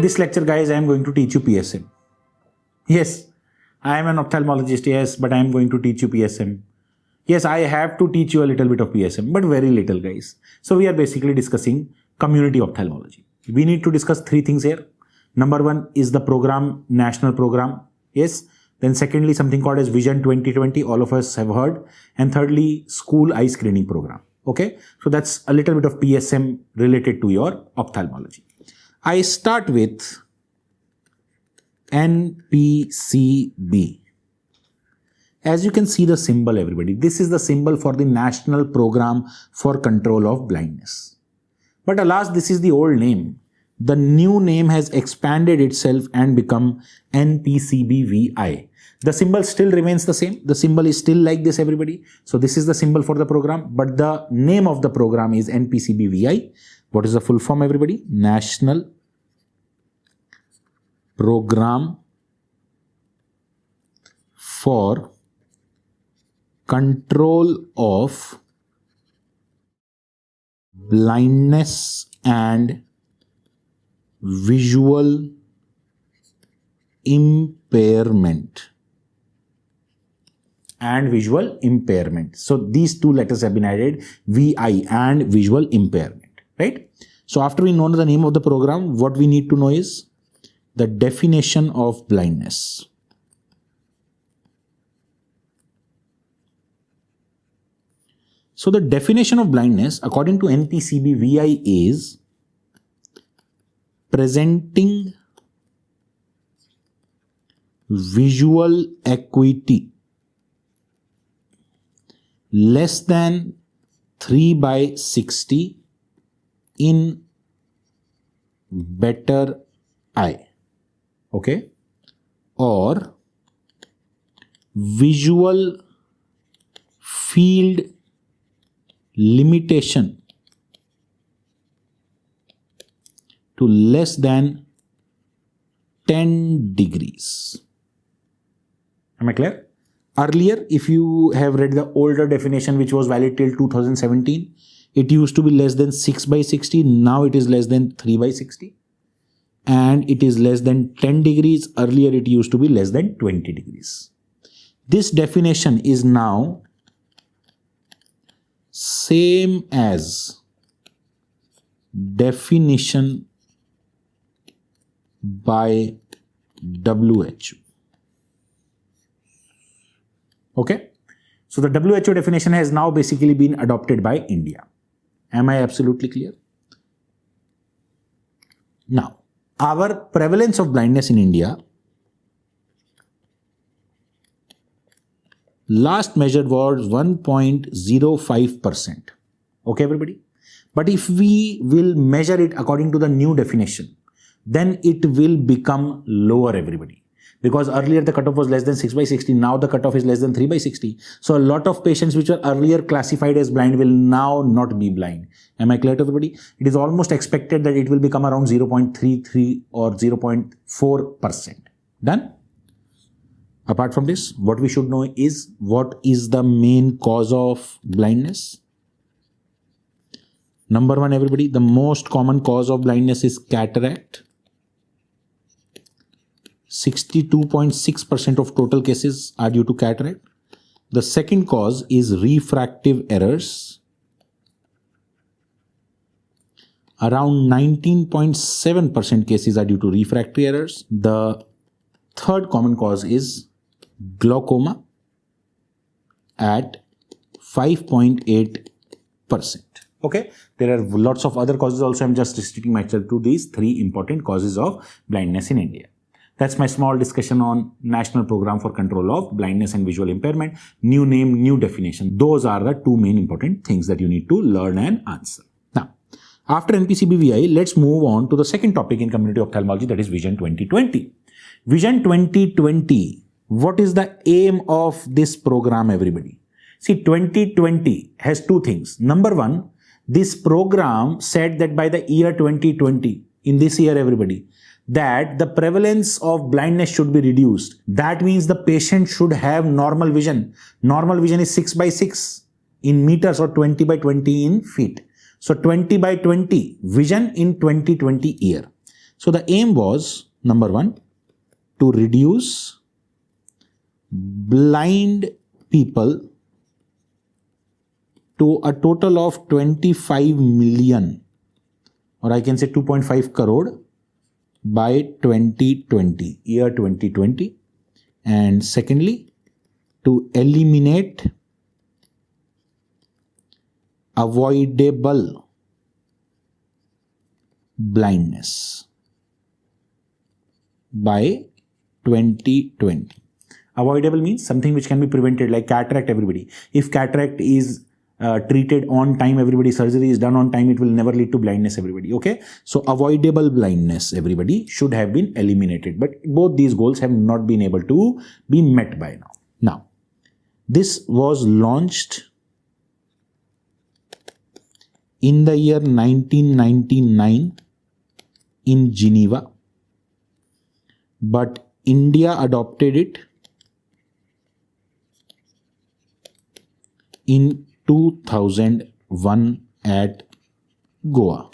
this lecture, guys, I am going to teach you PSM. Yes, I am an ophthalmologist, yes, but I am going to teach you PSM. Yes, I have to teach you a little bit of PSM, but very little, guys. So we are basically discussing community ophthalmology. We need to discuss three things here. Number one is the program, national program. Yes. Then secondly, something called as Vision 2020. All of us have heard. And thirdly, school eye screening program. Okay. So that's a little bit of PSM related to your ophthalmology. I start with NPCB. As you can see the symbol, everybody, this is the symbol for the National Program for Control of Blindness. But alas, this is the old name. The new name has expanded itself and become NPCBVI. The symbol still remains the same. The symbol is still like this, everybody. So this is the symbol for the program, but the name of the program is NPCBVI. What is the full form, everybody? National Program for Control of Blindness and Visual Impairment. So these two letters have been added, VI and visual impairment, right? So after we know the name of the program, what we need to know is the definition of blindness. So the definition of blindness according to NPCBVI is presenting visual acuity less than 3/60 in better eye, okay, or visual field limitation to less than 10 degrees. Am I clear? Earlier, if you have read the older definition which was valid till 2017, it used to be less than 6/60. Now it is less than 3/60. And it is less than 10 degrees. Earlier it used to be less than 20 degrees. This definition is now same as definition by WHO. Okay. So the WHO definition has now basically been adopted by India. Am I absolutely clear? Now, our prevalence of blindness in India last measured was 1.05%. Okay, everybody? But if we will measure it according to the new definition, then it will become lower, everybody. Because earlier the cutoff was less than 6/60, now the cutoff is less than 3/60. So a lot of patients which were earlier classified as blind will now not be blind. Am I clear to everybody? It is almost expected that it will become around 0.33 or 0.4%. Done? Apart from this, what we should know is what is the main cause of blindness? Number one, everybody, the most common cause of blindness is cataract. 62.6% of total cases are due to cataract. The second cause is refractive errors. Around 19.7% cases are due to refractory errors. The third common cause is glaucoma at 5.8%. Okay, there are lots of other causes also. I'm just restricting myself to these three important causes of blindness in India. That's my small discussion on National Program for Control of Blindness and Visual Impairment. New name, new definition. Those are the two main important things that you need to learn and answer. Now, after NPCBVI, let's move on to the second topic in community ophthalmology, that is Vision 2020. Vision 2020, what is the aim of this program, everybody? See, 2020 has two things. Number one, this program said that by the year 2020, in this year, everybody, that the prevalence of blindness should be reduced. That means the patient should have normal vision. Normal vision is 6/6 in meters or 20/20 in feet. So 20/20 vision in 2020 year. So the aim was, number one, to reduce blind people to a total of 25 million, or I can say 2.5 crore by 2020, year 2020. And secondly, to eliminate avoidable blindness by 2020. Avoidable means something which can be prevented, like cataract, everybody. If cataract is treated on time, everybody, surgery is done on time, it will never lead to blindness, everybody. Okay, so avoidable blindness, everybody, should have been eliminated, but both these goals have not been able to be met by now. Now, this was launched in the year 1999 in Geneva, but India adopted it in 2001 at Goa.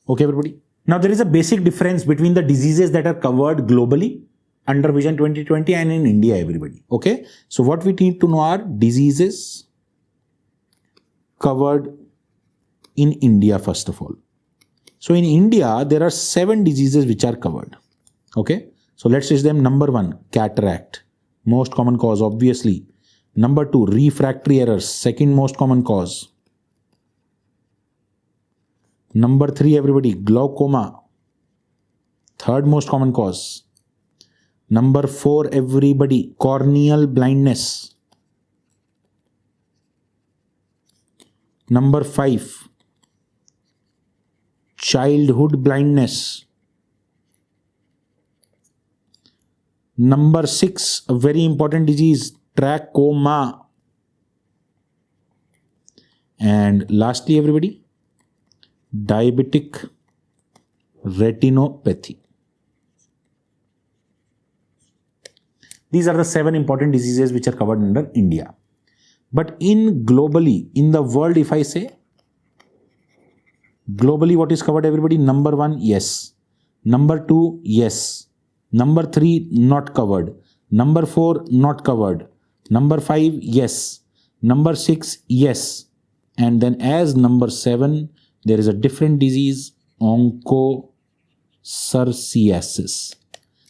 Okay, everybody. Now, there is a basic difference between the diseases that are covered globally under Vision 2020 and in India, everybody. Okay, so what we need to know are diseases covered in India, first of all. So in India, there are 7 diseases which are covered. Okay, so let's list them. Number 1, cataract, most common cause, obviously. Number 2, refractory errors, second most common cause. Number 3, everybody, glaucoma, third most common cause. Number 4, everybody, corneal blindness. Number 5, childhood blindness. Number 6, a very important disease, trachoma. And lastly, everybody, diabetic retinopathy. These are the 7 important diseases which are covered under India. But in globally, in the world, if I say, globally what is covered, everybody? Number 1, yes. Number 2, yes. Number 3, not covered. Number 4, not covered. Number 5, yes. Number 6, yes. And then as number 7, there is a different disease, onchocerciasis.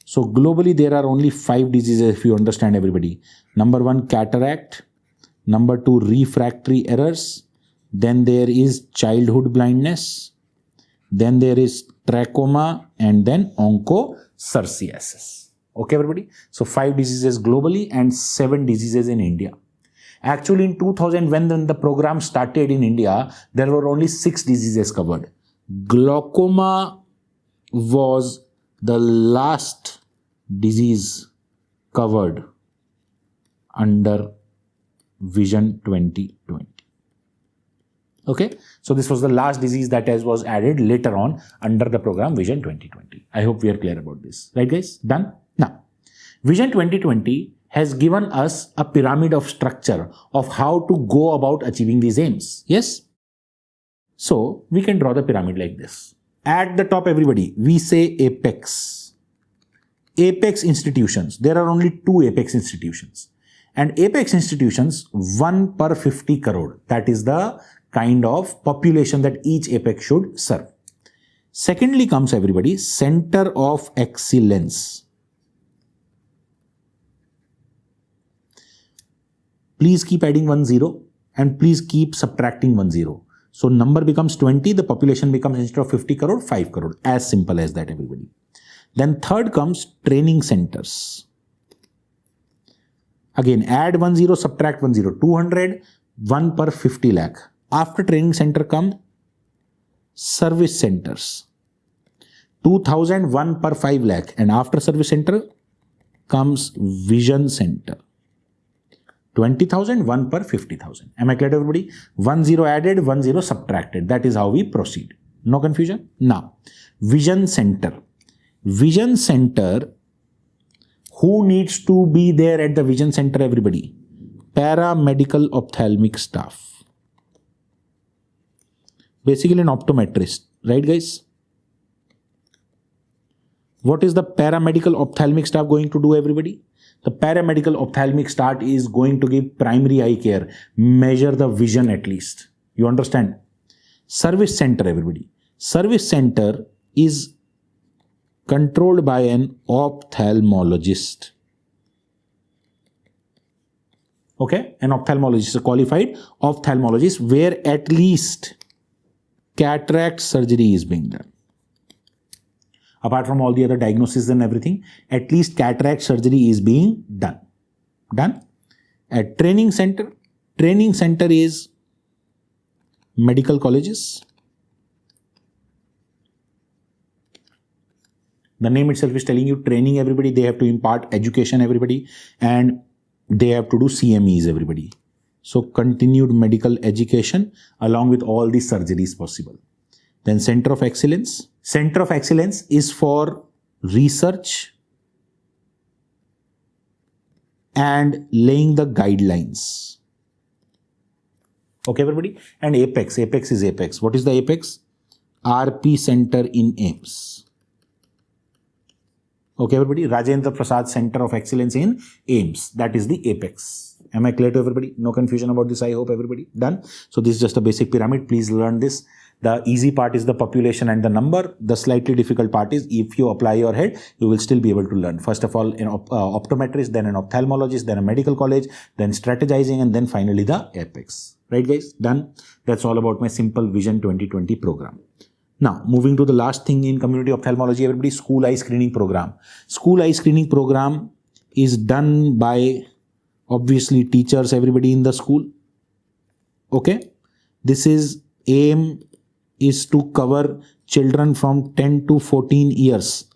So globally, there are only 5 diseases, if you understand, everybody. Number 1, cataract. Number 2, refractory errors. Then there is childhood blindness. Then there is trachoma, and then onchocerciasis. Okay, everybody. So 5 diseases globally and 7 diseases in India. Actually, in 2000, when the program started in India, there were only 6 diseases covered. Glaucoma was the last disease covered under Vision 2020. Okay, so this was the last disease that was added later on under the program Vision 2020. I hope we are clear about this. Right, guys? Done? Now, Vision 2020 has given us a pyramid of structure of how to go about achieving these aims. Yes? So, we can draw the pyramid like this. At the top, everybody, we say apex. Apex institutions. There are only 2 apex institutions. And apex institutions, 1 per 50 crore. That is the kind of population that each apex should serve. Secondly comes, everybody, center of excellence. Please keep adding 1 0 and please keep subtracting 1 0. So number becomes 20, the population becomes, instead of 50 crore, 5 crore. As simple as that, everybody. Then third comes training centers. Again, add 1 0, subtract 1 0. 200, 1 per 50 lakh. After training center come service centers. 2000, 1 per 5 lakh. And after service center comes vision center. 20,000, 1 per 50,000. Am I clear, everybody? 1 0 added, 1 0 subtracted. That is how we proceed. No confusion? Now, vision center. Vision center, who needs to be there at the vision center, everybody? Paramedical ophthalmic staff. Basically an optometrist, right, guys? What is the paramedical ophthalmic staff going to do, everybody? The paramedical ophthalmic staff is going to give primary eye care, measure the vision at least. You understand? Service center, everybody. Service center is controlled by an ophthalmologist. Okay, an ophthalmologist, a qualified ophthalmologist, where at least cataract surgery is being done. Apart from all the other diagnoses and everything, at least cataract surgery is being done. Done. At training center is medical colleges. The name itself is telling you training, everybody. They have to impart education, everybody, and they have to do CMEs, everybody. So continued medical education along with all the surgeries possible. Then Center of Excellence. Center of Excellence is for research and laying the guidelines. Okay, everybody? And Apex. Apex is Apex. What is the Apex? RP Center in AIIMS. Okay, everybody? Rajendra Prasad Center of Excellence in AIIMS. That is the Apex. Am I clear to everybody? No confusion about this, I hope, everybody. Done? So this is just a basic pyramid. Please learn this. The easy part is the population and the number. The slightly difficult part is if you apply your head, you will still be able to learn. First of all, an optometrist, then an ophthalmologist, then a medical college, then strategizing, and then finally the Apex. Right, guys? Done? That's all about my simple Vision 2020 program. Now, moving to the last thing in community ophthalmology, everybody, school eye screening program. School eye screening program is done by obviously teachers, everybody in the school. Okay? This is aim is to cover children from 10 to 14 years.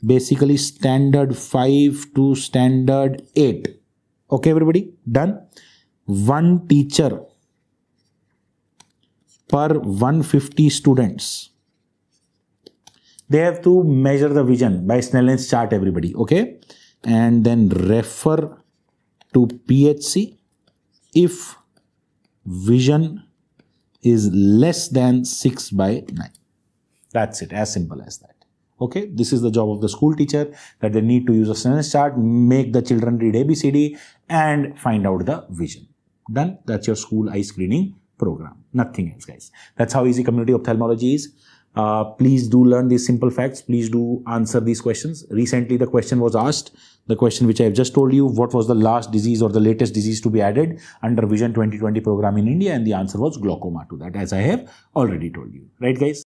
Basically standard 5 to standard 8. Okay, everybody? Done? One teacher per 150 students. They have to measure the vision by Snellen's chart, everybody. Okay? And then refer to PHC if vision is less than 6/9. That's it, as simple as that. Okay, this is the job of the school teacher, that they need to use a Snellen's chart, make the children read ABCD and find out the vision. Done? That's your school eye screening program. Nothing else, guys. That's how easy community ophthalmology is. Please do learn these simple facts. Please do answer these questions. Recently, the question was asked, the question which I have just told you, what was the last disease or the latest disease to be added under Vision 2020 program in India? And the answer was glaucoma to that, as I have already told you. Right, guys?